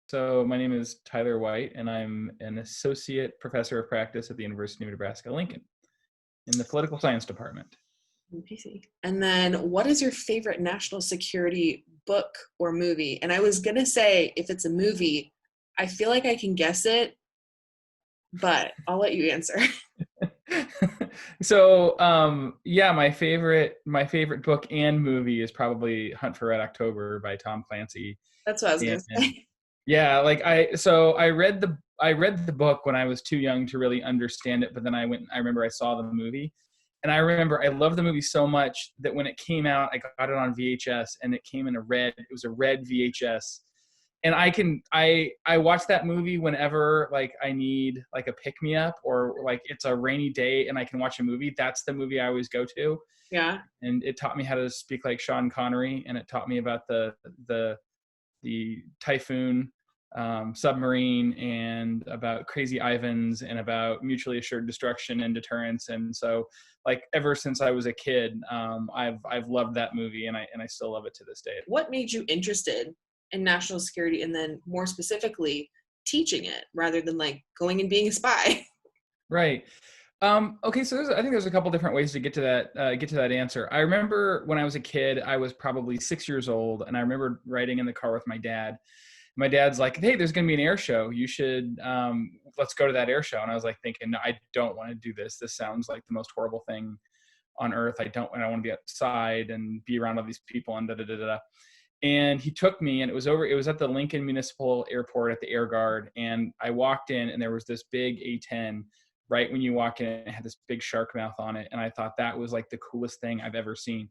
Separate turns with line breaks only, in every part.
So my name is Tyler White, and I'm an associate professor of practice at the University of Nebraska-Lincoln in the political science department.
PC. And then what is your favorite national security book or movie? And I was going to say, if it's a movie, I feel like I can guess it, but I'll let you answer.
So my favorite book and movie is probably Hunt for Red October by Tom Clancy.
That's what I was going
And
to say.
yeah, I read the book when I was too young to really understand it, but then I remember I saw the movie. And I remember I loved the movie so much that when it came out, I got it on VHS, and it came in it was a red VHS. And I watch that movie whenever like I need like a pick me up, or like it's a rainy day and I can watch a movie. That's the movie I always go to.
Yeah.
And it taught me how to speak like Sean Connery, and it taught me about the Typhoon submarine, and about Crazy Ivans, and about mutually assured destruction and deterrence. And so like ever since I was a kid, I've loved that movie, and I still love it to this day.
What made you interested in national security and then more specifically teaching it rather than like going and being a spy?
Right. Okay, so I think there's a couple different ways to get to that answer. I remember when I was a kid, I was probably 6 years old, and I remember riding in the car with my dad. My dad's like, "Hey, there's going to be an air show. You should let's go to that air show." And I was like thinking, "No, I don't want to do this. This sounds like the most horrible thing on earth. I want to be outside and be around all these people and da da da da." And he took me, and it was at the Lincoln Municipal Airport at the Air Guard. And I walked in, and there was this big A-10 right when you walk in. It had this big shark mouth on it. And I thought that was like the coolest thing I've ever seen.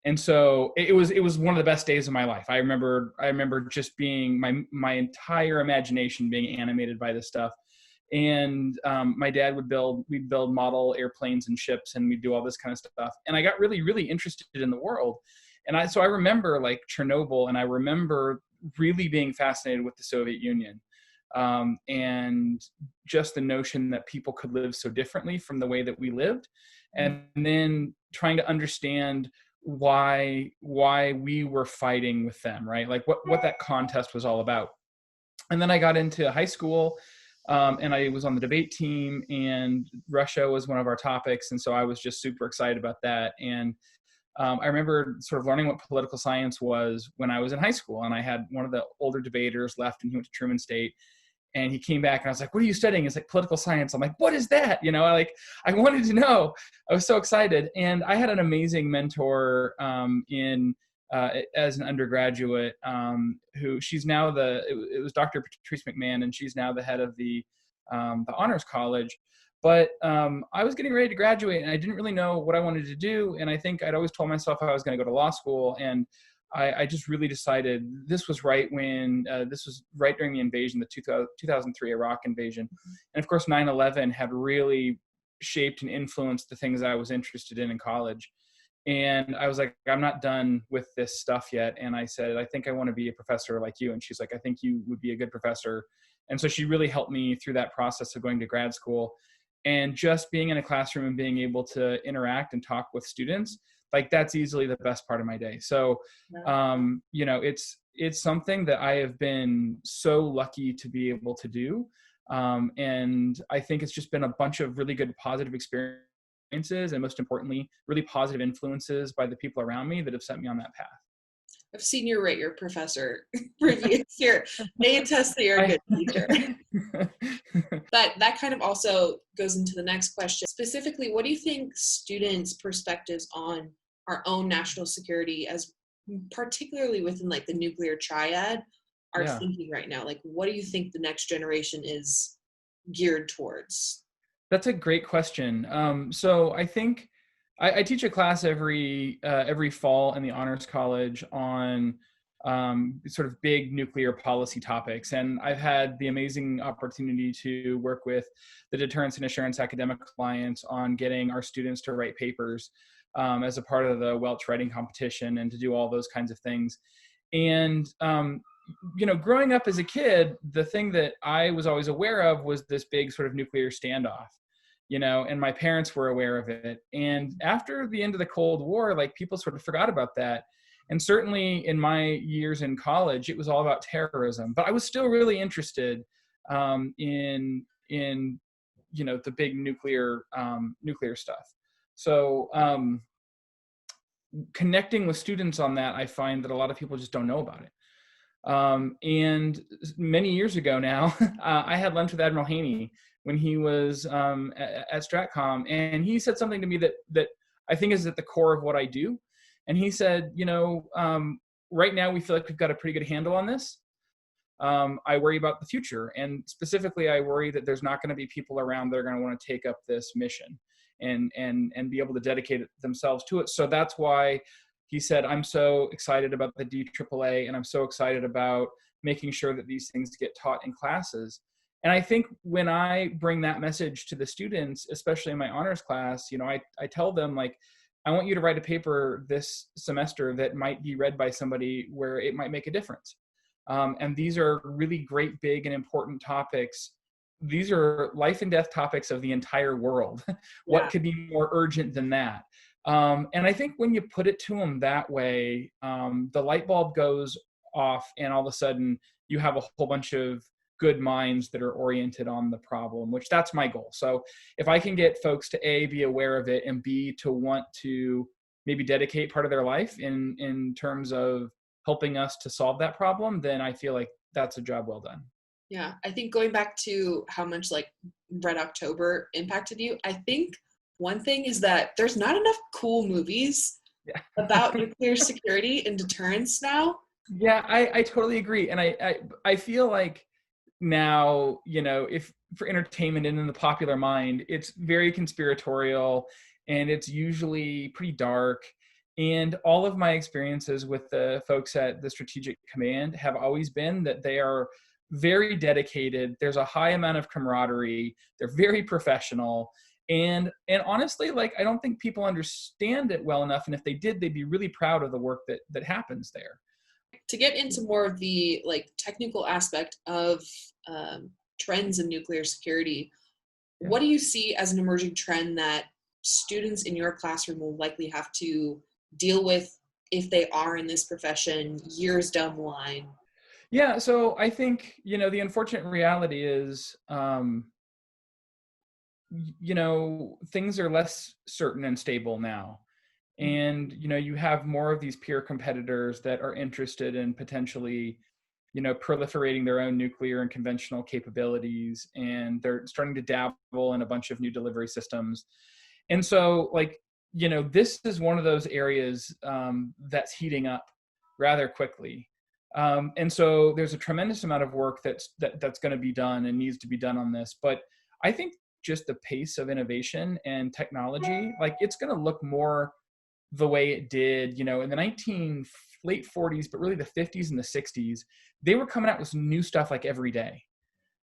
And so it was one of the best days of my life. I remember just being my entire imagination being animated by this stuff. And my dad we'd build model airplanes and ships, and we'd do all this kind of stuff. And I got really, really interested in the world. And I remember like Chernobyl, and I remember really being fascinated with the Soviet Union, and just the notion that people could live so differently from the way that we lived, and then trying to understand why we were fighting with them, right? Like what that contest was all about. And then I got into high school, and I was on the debate team, and Russia was one of our topics, and so I was just super excited about that. And I remember sort of learning what political science was when I was in high school, and I had one of the older debaters left, and he went to Truman State, and he came back, and I was like, "What are you studying?" He's like, "Political science." I'm like, "What is that?" I wanted to know. I was so excited. And I had an amazing mentor as an undergraduate, who she's now it was Dr. Patrice McMahon, and she's now the head of the Honors College. But I was getting ready to graduate, and I didn't really know what I wanted to do. And I think I'd always told myself I was going to go to law school. And I just really decided this was right during the invasion, the 2003 Iraq invasion. And of course, 9/11 had really shaped and influenced the things I was interested in college. And I was like, "I'm not done with this stuff yet." And I said, "I think I want to be a professor like you." And she's like, "I think you would be a good professor." And so she really helped me through that process of going to grad school, and just being in a classroom and being able to interact and talk with students. Like that's easily the best part of my day. So, it's something that I have been so lucky to be able to do. And I think it's just been a bunch of really good positive experiences, and most importantly, really positive influences by the people around me that have set me on that path.
I've seen your rate your professor reviews here. They attest that you're a good teacher. But that kind of also goes into the next question. Specifically, what do you think students' perspectives on our own national security, as particularly within like the nuclear triad, are
Yeah.
thinking right now? Like, what do you think the next generation is geared towards?
That's a great question. So I think I teach a class every fall in the Honors College on sort of big nuclear policy topics, and I've had the amazing opportunity to work with the Deterrence and Assurance Academic Alliance on getting our students to write papers as a part of the Welch writing competition, and to do all those kinds of things. And growing up as a kid, the thing that I was always aware of was this big sort of nuclear standoff, and my parents were aware of it. And after the end of the Cold War, like people sort of forgot about that. And certainly in my years in college, it was all about terrorism, but I was still really interested in the big nuclear stuff. So connecting with students on that, I find that a lot of people just don't know about it. And many years ago now, I had lunch with Admiral Haney when he was at Stratcom, and he said something to me that I think is at the core of what I do. And he said, right now we feel like we've got a pretty good handle on this. I worry about the future, and specifically, I worry that there's not going to be people around that are going to want to take up this mission and be able to dedicate themselves to it. So that's why he said, I'm so excited about the DAAA, and I'm so excited about making sure that these things get taught in classes. And I think when I bring that message to the students, especially in my honors class, I tell them, like, I want you to write a paper this semester that might be read by somebody where it might make a difference. And these are really great, big, and important topics. These are life and death topics of the entire world. What could be more urgent than that? And I think when you put it to them that way, the light bulb goes off, and all of a sudden you have a whole bunch of good minds that are oriented on the problem, which that's my goal. So if I can get folks to A, be aware of it, and B, to want to maybe dedicate part of their life in terms of helping us to solve that problem, then I feel like that's a job well done.
Yeah, I think going back to how much like Red October impacted you, I think one thing is that there's not enough cool movies about nuclear security and deterrence now.
Yeah, I totally agree. And I feel like now, if for entertainment and in the popular mind, it's very conspiratorial, and it's usually pretty dark. And all of my experiences with the folks at the Strategic Command have always been that they are very dedicated. There's a high amount of camaraderie. They're very professional. And honestly, like, I don't think people understand it well enough. And if they did, they'd be really proud of the work that happens there.
To get into more of the like technical aspect of trends in nuclear security, what do you see as an emerging trend that students in your classroom will likely have to deal with if they are in this profession years down the line?
Yeah, so I think, the unfortunate reality is, things are less certain and stable now. And, you have more of these peer competitors that are interested in potentially, proliferating their own nuclear and conventional capabilities. And they're starting to dabble in a bunch of new delivery systems. And so, like, this is one of those areas that's heating up rather quickly. And so there's a tremendous amount of work that's going to be done and needs to be done on this. But I think just the pace of innovation and technology, like, it's going to look more the way it did, in the late 40s, but really the 50s and the 60s. They were coming out with new stuff like every day,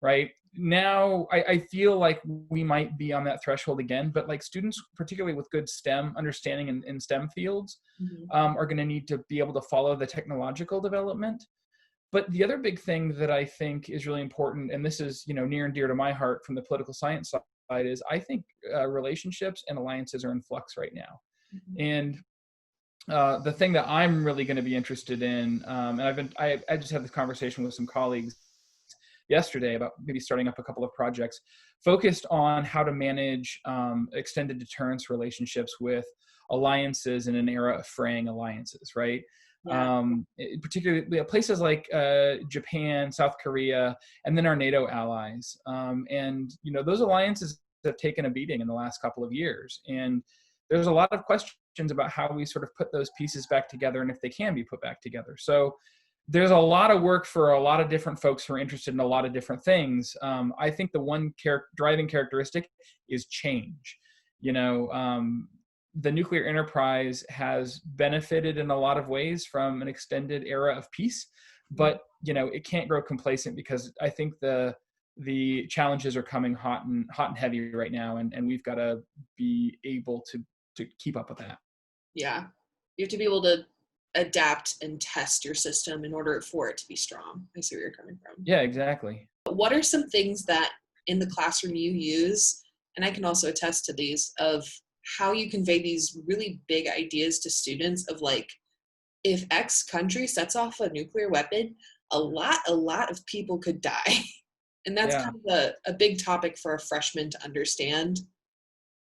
right? Now I feel like we might be on that threshold again, but like students, particularly with good STEM understanding in STEM fields, are going to need to be able to follow the technological development. But the other big thing that I think is really important, and this is, near and dear to my heart from the political science side, is I think relationships and alliances are in flux right now. And the thing that I'm really going to be interested in, and I just had this conversation with some colleagues yesterday about maybe starting up a couple of projects focused on how to manage extended deterrence relationships with alliances in an era of fraying alliances, right? Yeah. Particularly places like Japan, South Korea, and then our NATO allies. And, those alliances have taken a beating in the last couple of years. And there's a lot of questions about how we sort of put those pieces back together and if they can be put back together. So there's a lot of work for a lot of different folks who are interested in a lot of different things. I think the one driving characteristic is change. The nuclear enterprise has benefited in a lot of ways from an extended era of peace, but it can't grow complacent, because I think the challenges are coming hot and heavy right now, and we've got to be able to keep up with that.
Yeah, you have to be able to adapt and test your system in order for it to be strong. I see where you're coming from.
Yeah, exactly.
What are some things that in the classroom you use, and I can also attest to these, of how you convey these really big ideas to students of like if X country sets off a nuclear weapon, a lot of people could die. And that's
Yeah.
kind of a big topic for a freshman to understand,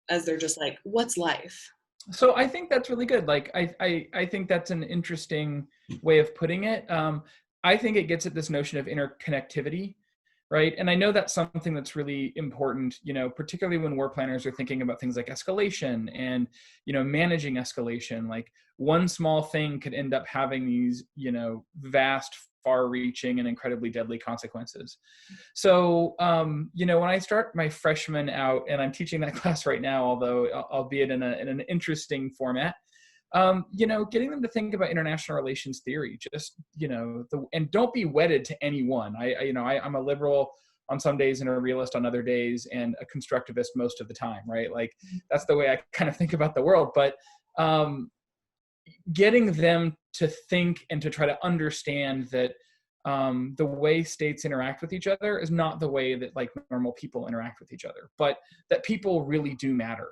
as they're just like, what's life?
So I think that's really good. Like I think that's an interesting way of putting it. I think it gets at this notion of interconnectivity, right? And I know that's something that's really important, particularly when war planners are thinking about things like escalation and, managing escalation. Like one small thing could end up having these, vast, far-reaching and incredibly deadly consequences. So, when I start my freshman out, and I'm teaching that class right now, although albeit in an interesting format, getting them to think about international relations theory, just, and don't be wedded to any one. I'm a liberal on some days and a realist on other days and a constructivist most of the time, right? Like that's the way I kind of think about the world. But getting them to think and to try to understand that the way states interact with each other is not the way that like normal people interact with each other, but that people really do matter.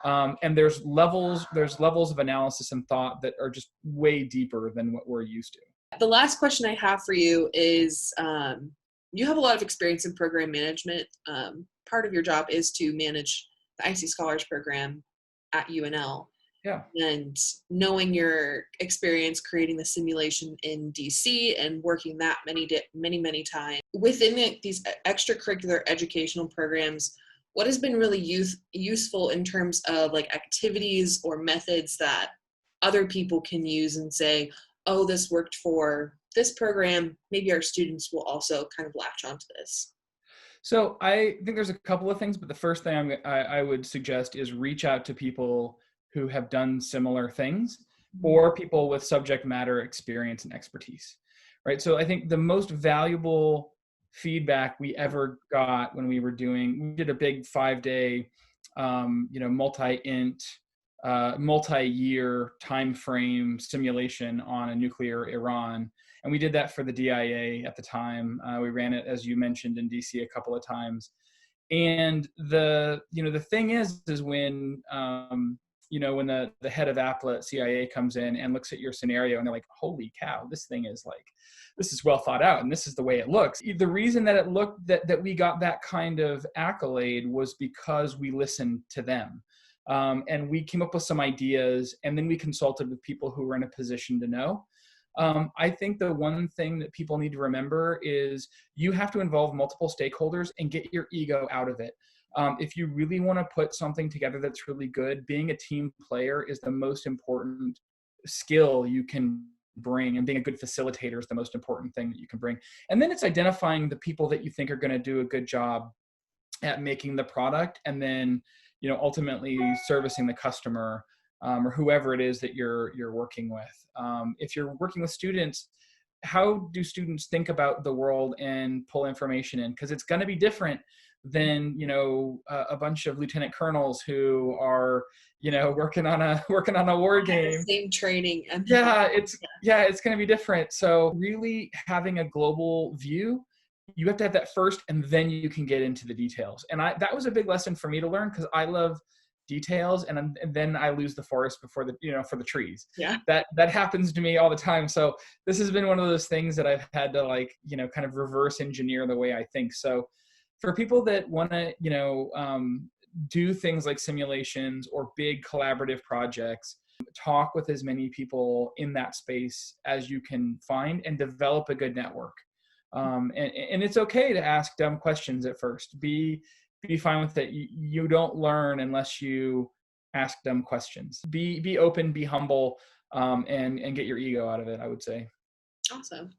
And there's levels of analysis and thought that are just way deeper than what we're used to.
The last question I have for you is, you have a lot of experience in program management. Part of your job is to manage the IC Scholars Program at UNL.
Yeah.
And knowing your experience creating the simulation in DC and working that many times within these extracurricular educational programs, what has been really useful in terms of like activities or methods that other people can use and say, oh, this worked for this program, maybe our students will also kind of latch onto this?
So I think there's a couple of things, but the first thing I would suggest is reach out to people who have done similar things or people with subject matter experience and expertise, right? So I think the most valuable feedback we ever got when we did a big 5-day, multi-year time frame simulation on a nuclear Iran. And we did that for the DIA at the time. We ran it, as you mentioned, in DC a couple of times. And the thing is when, when the head of APLA at CIA comes in and looks at your scenario and they're like, holy cow, this is well thought out and this is the way it looks. The reason that that we got that kind of accolade was because we listened to them. And we came up with some ideas and then we consulted with people who were in a position to know. I think the one thing that people need to remember is you have to involve multiple stakeholders and get your ego out of it. If you really want to put something together that's really good, being a team player is the most important skill you can bring, and being a good facilitator is the most important thing that you can bring. And then it's identifying the people that you think are going to do a good job at making the product, and then ultimately servicing the customer, or whoever it is that you're working with. If you're working with students, how do students think about the world and pull information in? Because it's going to be different than a bunch of lieutenant colonels who are working on a war game.
Same training. And
it's going to be different. So really having a global view, you have to have that first, and then you can get into the details. And that was a big lesson for me to learn, because I love details, and then I lose the forest before for the trees.
Yeah.
That happens to me all the time. So this has been one of those things that I've had to kind of reverse engineer the way I think. So for people that want to, do things like simulations or big collaborative projects, talk with as many people in that space as you can find and develop a good network. And it's okay to ask dumb questions at first. Be fine with it. You don't learn unless you ask dumb questions. Be open, be humble, and get your ego out of it, I would say.
Awesome.